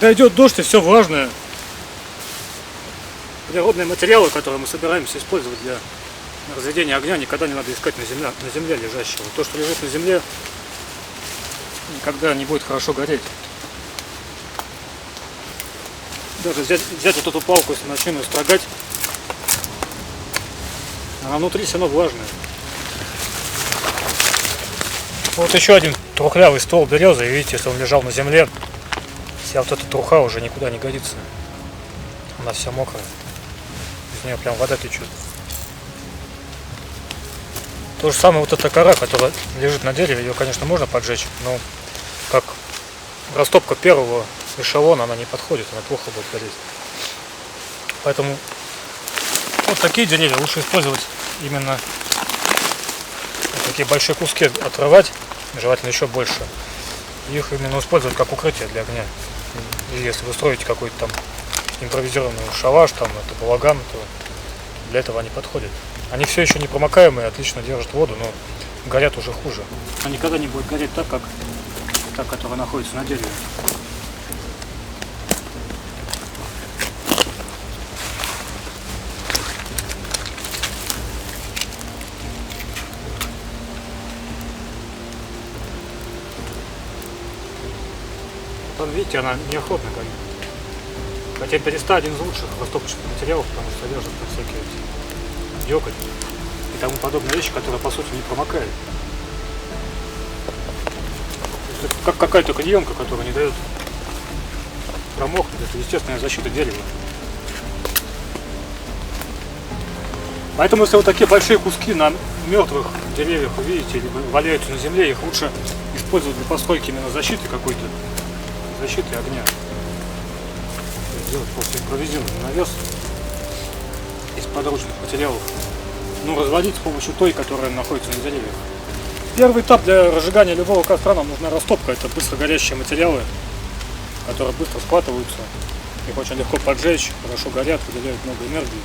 Когда идет дождь и все влажное, природные материалы, которые мы собираемся использовать для разведения огня, никогда не надо искать на земле лежащего. То, что лежит на земле, никогда не будет хорошо гореть. Даже взять вот эту палку, если начнем ее строгать, она внутри все равно влажная. Вот еще один трухлявый ствол березы, и видите, если он лежал на земле, вся вот эта труха уже никуда не годится. Она вся мокрая. Из нее прям вода течет. То же самое вот эта кора, которая лежит на дереве, ее, конечно, можно поджечь, но как растопка первого эшелона она не подходит, она плохо будет гореть. Поэтому вот такие деревья лучше использовать именно такие большие куски отрывать, желательно еще больше. Их именно использовать как укрытие для огня. И если вы строите какой-то там импровизированный шалаш, там это балаган, то для этого они подходят. Они все еще не промокаемые, отлично держат воду, но горят уже хуже. Она никогда не будет гореть так, как та, которая находится на дереве. Там, видите, она неохотно горит. Хотя береста один из лучших растопочных материалов, потому что содержит всякие дёготь и тому подобные вещи, которые по сути не промокают. Это как какая-то клеенка, которая не дает промокнуть. Это естественная защита дерева. Поэтому если вот такие большие куски на мертвых деревьях увидите или валяются на земле, их лучше использовать для постройки именно защиты какой-то, защиты огня. Сделать просто импровизированный навес из подручных материалов. Ну, разводить с помощью той, которая находится на деревьях. Первый этап для разжигания любого костра нам нужна растопка. Это быстро горящие материалы, которые быстро схватываются. Их очень легко поджечь, хорошо горят, выделяют много энергии.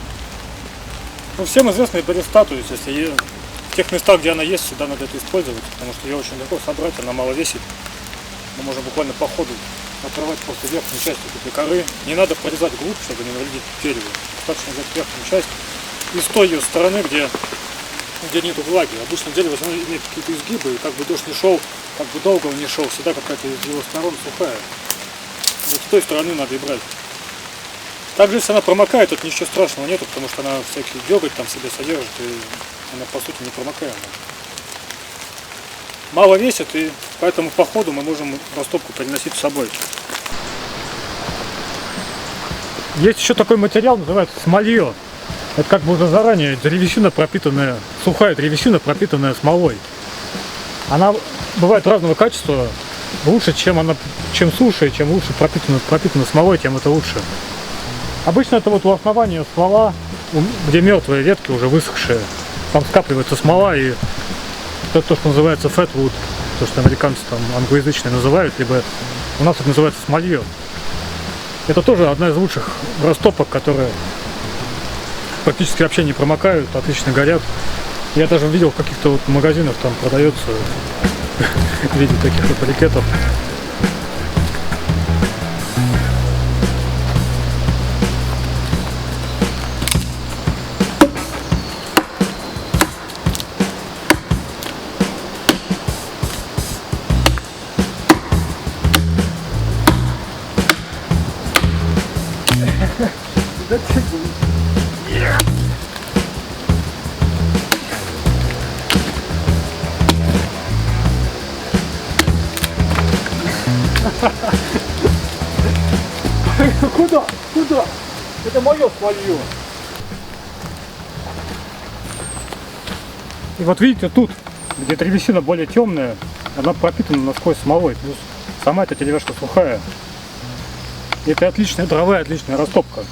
Ну, всем известна береста, то есть если в тех местах, где она есть, всегда надо это использовать, потому что ее очень легко собрать, она мало весит. Мы можем буквально по ходу отрывать просто верхнюю часть этой коры. Не надо порезать глубь, чтобы не навредить дереву. Достаточно взять верхнюю часть и с той ее стороны, где нету влаги. Обычно дерево имеет какие-то изгибы, и как бы дождь не шел, как бы долго он не шел, всегда какая-то из его сторон сухая. Вот с той стороны надо и брать. Также если она промокает, тут ничего страшного нету, потому что она всякий деготь там в себе содержит, и она по сути не промокаемая. Мало весит, и поэтому по ходу мы можем растопку переносить с собой. Есть еще такой материал, называется смолье. Это как бы уже заранее древесина пропитанная, сухая древесина, пропитанная смолой. Она бывает разного качества, лучше, чем суше, чем лучше пропитана смолой, тем это лучше. Обычно это вот у основания ствола, где мертвые ветки уже высохшие, там скапливается смола, и это то, что называется fatwood, то, что американцы там англоязычные называют, либо у нас это называется смолье. Это тоже одна из лучших растопок, которые практически вообще не промокают, отлично горят. Я даже видел в каких-то вот магазинах, там продается в виде таких вот брикетов. Куда? Куда? Это мое смолье. И вот видите, тут, где древесина более темная, она пропитана насквозь смолой. Плюс сама эта деревяшка сухая. И это отличная дрова, отличная растопка.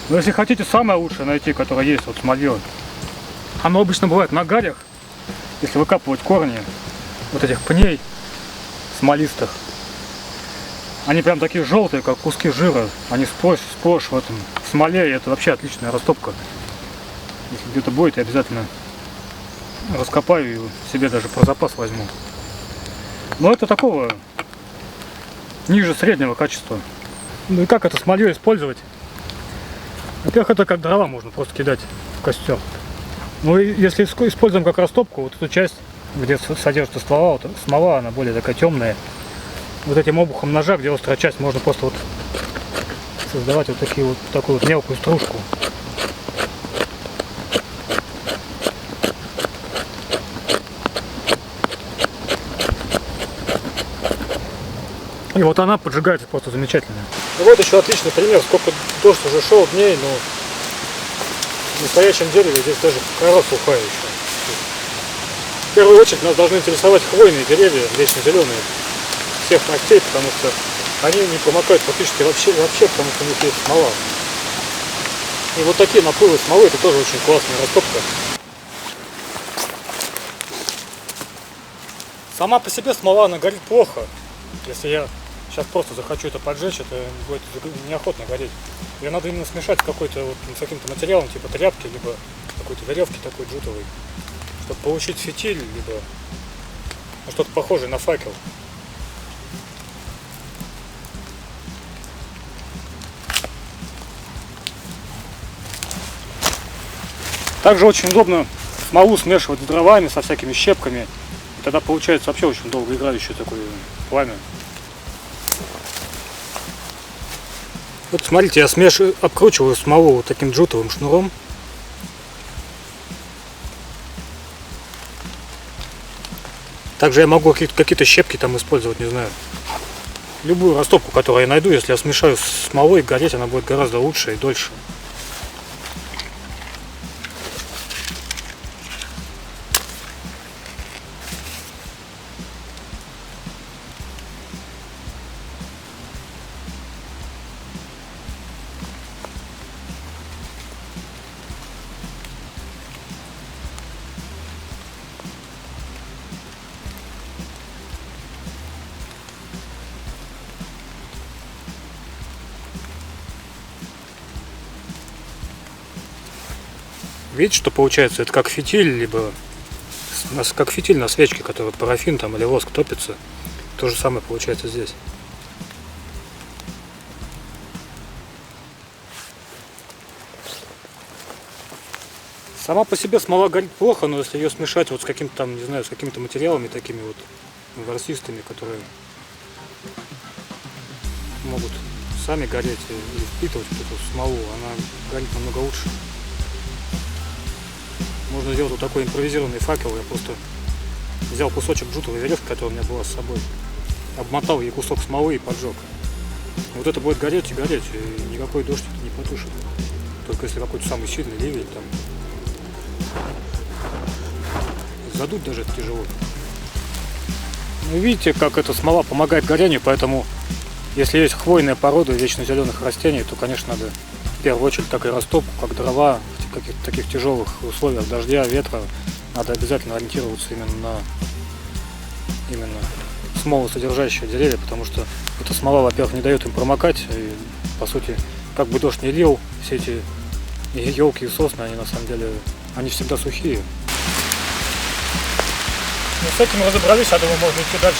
Но если хотите самое лучшее найти, которое есть, вот смолье, оно обычно бывает на гарях, если выкапывать корни вот этих пней смолистых. Они прям такие желтые, как куски жира. Они сплошь в этом смоле, и это вообще отличная растопка. Если где-то будет, я обязательно раскопаю и себе даже про запас возьму. Но это такого ниже среднего качества. Ну и как это смолью использовать? Во-первых, это как дрова можно просто кидать в костер. Ну и если используем как растопку, вот эту часть, где содержится смола, она более такая темная. Вот этим обухом ножа, где острая часть, можно просто вот создавать вот такую вот мелкую стружку. И вот она поджигается просто замечательно. И вот еще отличный пример, сколько дождь уже шел дней, но в настоящем дереве здесь даже кора сухая еще. В первую очередь нас должны интересовать хвойные деревья, вечно зеленые, всех мастей, потому что они не промокают практически вообще, потому что у них есть смола. И вот такие наплывы смолы, это тоже очень классная растопка. Сама по себе смола, она горит плохо. Если я сейчас просто захочу это поджечь, это будет неохотно гореть. Ее надо именно смешать с каким-то материалом, типа тряпки, либо какой-то веревки такой джутовой, чтобы получить фитиль, либо что-то похожее на факел. Также очень удобно смолу смешивать с дровами, со всякими щепками. И тогда получается вообще очень долгоиграющее такое пламя. Вот смотрите, я обкручиваю смолу вот таким джутовым шнуром. Также я могу какие-то щепки там использовать, не знаю. Любую растопку, которую я найду, если я смешаю с смолой, гореть она будет гораздо лучше и дольше. Видите, что получается? Это как фитиль, либо как фитиль на свечке, который парафин там или воск топится. То же самое получается здесь. Сама по себе смола горит плохо, но если ее смешать вот с каким-то там, не знаю, с какими-то материалами такими вот ворсистыми, которые могут сами гореть и впитывать вот эту смолу, она горит намного лучше. Можно сделать вот такой импровизированный факел. Я просто взял кусочек джутовой веревки, которая у меня была с собой, обмотал ей кусок смолы и поджег. Вот это будет гореть и гореть, и никакой дождь это не потушит. Только если какой-то самый сильный ливень там. Задуть даже это тяжело. Ну, видите, как эта смола помогает горению, поэтому если есть хвойная порода вечно зеленых растений, то, конечно, надо в первую очередь так и растопку, как дрова, в каких-то таких тяжелых условиях дождя, ветра, надо обязательно ориентироваться именно смолосодержащие деревья, потому что эта смола, во-первых, не дает им промокать, и, по сути, как бы дождь не лил, все эти елки и сосны, они на самом деле, они всегда сухие. Ну, с этим разобрались, я думаю, можно идти дальше.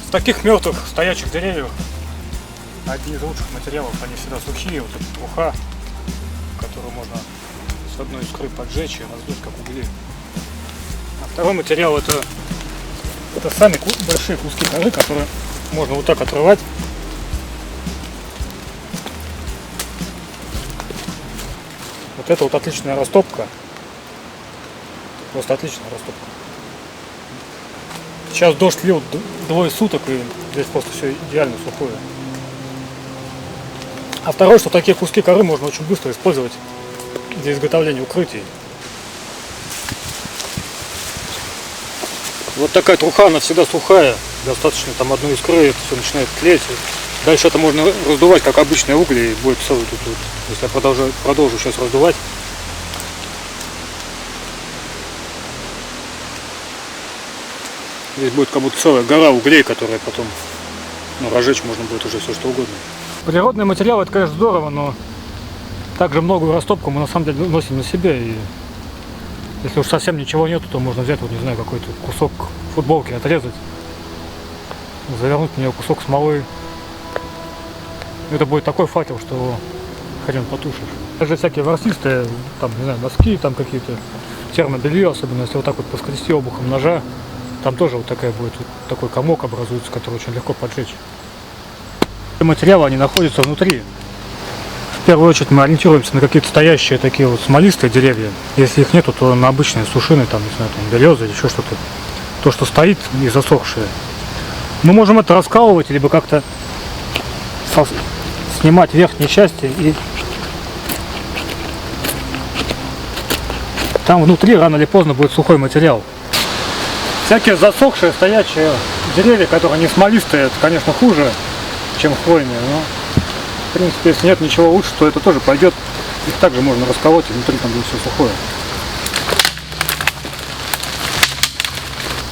В таких мертвых стоячих деревьях одни из лучших материалов, они всегда сухие, вот эта труха, которую можно с одной искры поджечь и раздуть как угли. А второй материал это сами большие куски коры, которые можно вот так отрывать. Вот это вот отличная растопка, просто отличная растопка. Сейчас дождь лил двое суток, и здесь просто все идеально сухое. А второе, что такие куски коры можно очень быстро использовать для изготовления укрытий. Вот такая труха, она всегда сухая, достаточно там одной искры, это все начинает тлеть. Дальше это можно раздувать, как обычные угли, и будет целый тут. Если я продолжу сейчас раздувать. Здесь будет как будто целая гора углей, которая потом Ну, разжечь можно будет уже все что угодно. Природный материал — это, конечно, здорово, но также многую растопку мы на самом деле носим на себе. И если уж совсем ничего нету, то можно взять, вот не знаю, какой-то кусок футболки, отрезать, завернуть в нее кусок смолы. Это будет такой факел, что его хрен потушишь. Даже всякие ворсистые, там, не знаю, носки, там какие-то термобелье, особенно если вот так вот поскрести обухом ножа, там тоже вот такая будет, вот такой комок образуется, который очень легко поджечь. Материалы, они находятся внутри. В первую очередь мы ориентируемся на какие-то стоящие такие вот смолистые деревья. Если их нету, то на обычные сушины, там, не знаю, там, березы или еще что-то. То, что стоит и засохшее. Мы можем это раскалывать, либо как-то снимать верхние части, и там внутри рано или поздно будет сухой материал. Всякие засохшие стоячие деревья, которые не смолистые, это, конечно, хуже, чем хвойные, но в принципе, если нет ничего лучше, то это тоже пойдет. Их также можно расколоть, и внутри там будет все сухое.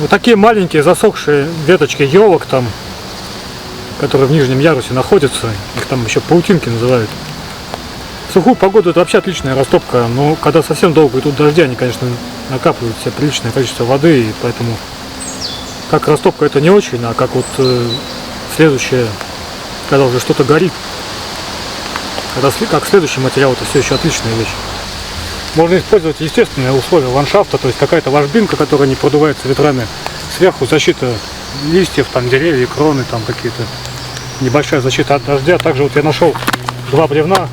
Вот такие маленькие засохшие веточки елок там, которые в нижнем ярусе находятся, их там еще паутинки называют. В сухую погоду это вообще отличная растопка, но когда совсем долго идут дожди, они, конечно, накапливают себе приличное количество воды, и поэтому как растопка это не очень, а как вот следующее, когда уже что-то горит, как следующий материал, это все еще отличная вещь. Можно использовать естественные условия ландшафта, то есть какая-то ложбинка, которая не продувается ветрами, сверху защита листьев, там деревья, кроны, там какие-то, небольшая защита от дождя. Также вот я нашел 2 бревна,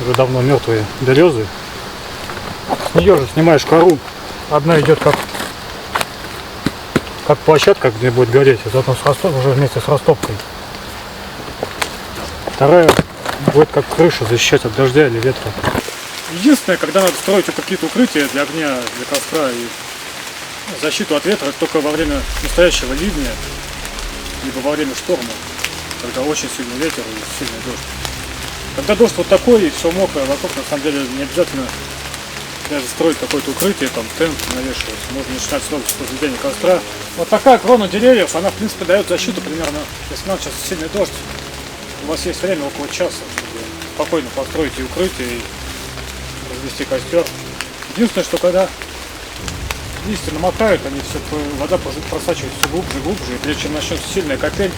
уже давно мертвые березы. С нее же снимаешь кору. Одна идет как площадка, где будет гореть, заодно уже вместе с растопкой. Вторая будет как крыша защищать от дождя или ветра. Единственное, когда надо строить какие-то укрытия для огня, для костра и защиту от ветра, это только во время настоящего ливня, либо во время шторма, когда очень сильный ветер и сильный дождь. Когда дождь вот такой и все мокрое вокруг, на самом деле не обязательно даже строить какое-то укрытие, там тент навешивать. Можно начинать сразу с разведения костра. Вот такая крона деревьев, она в принципе дает защиту примерно, если нам сейчас сильный дождь, у вас есть время около часа, чтобы спокойно построить и укрытие, и развести костер. Единственное, что когда листья намокают, они все, вода просачивается все глубже и глубже, и прежде чем начнется сильная капель,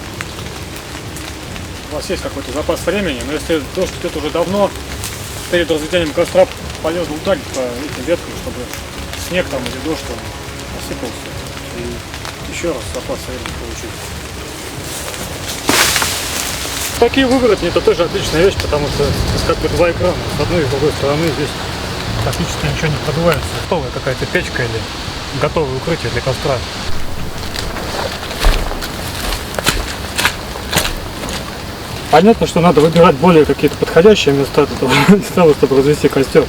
у вас есть какой-то запас времени, но если дождь идет уже давно, перед разведением костра полезно ударить по этим веткам, чтобы снег там или дождь там осыпался, и еще раз запас времени получить. Такие выворотни — это тоже отличная вещь, потому что это как бы 2 экрана, с одной и с другой стороны здесь практически ничего не продувается. Готовая какая-то печка или готовое укрытие для костра. Понятно, что надо выбирать более какие-то подходящие места для того, чтобы развести костер.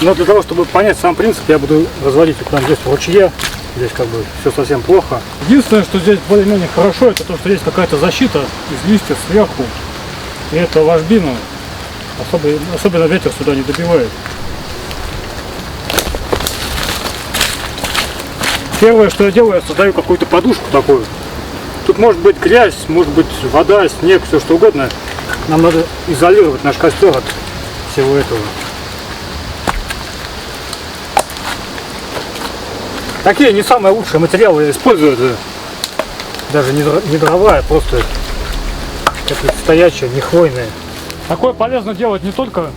Но для того, чтобы понять сам принцип, я буду разводить вот там здесь в ручье. Здесь как бы все совсем плохо. Единственное, что здесь более-менее хорошо, это то, что есть какая-то защита из листьев сверху. И это ложбина. Особенно ветер сюда не добивает. Первое, что я делаю, я создаю какую-то подушку такую. Тут может быть грязь, может быть вода, снег, все что угодно. Нам надо изолировать наш костер от всего этого. Такие не самые лучшие материалы я использую. Это даже не дрова, а просто стоячие, не хвойные. Такое полезно делать не только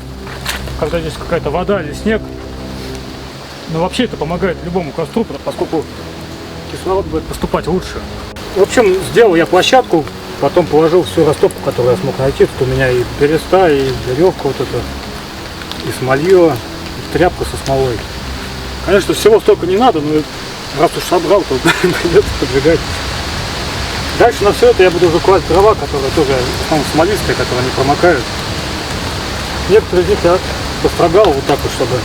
когда здесь какая-то вода или снег, но вообще это помогает любому костру, поскольку кислород будет поступать лучше. В общем, сделал я площадку, потом положил всю растопку, которую я смог найти. Тут у меня и береста, и веревка вот эта, и смолье, и тряпка со смолой. Конечно, всего столько не надо, но раз уж собрал, то придется поджигать. Дальше на все это я буду уже класть дрова, которые тоже в основном смолистые, которые не промокают. Некоторые из них я построгал вот так вот, чтобы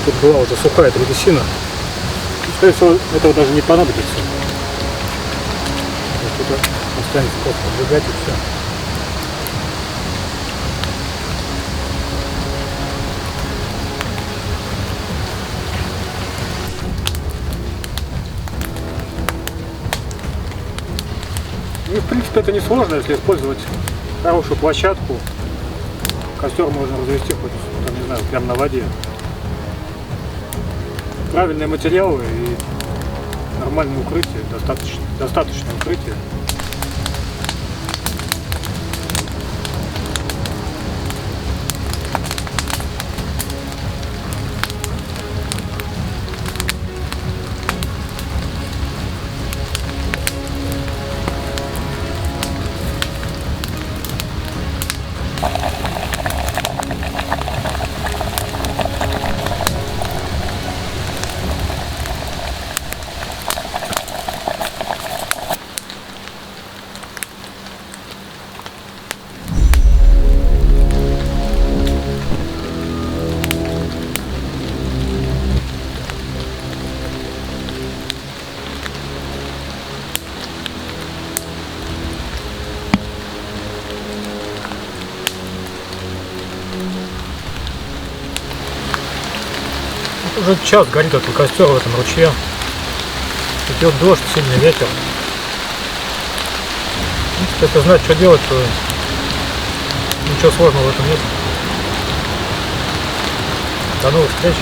тут была уже сухая древесина. Скорее всего, этого даже не понадобится. Тут останется просто поджигать и все. Ну и в принципе, это несложно, если использовать хорошую площадку. Костер можно развести хоть, там, не знаю, прямо на воде. Правильные материалы и нормальное укрытие, достаточное укрытие. Уже час горит этот костер в этом ручье. Идет дождь, сильный ветер. Если знать, что делать, то ничего сложного в этом нет. До новых встреч!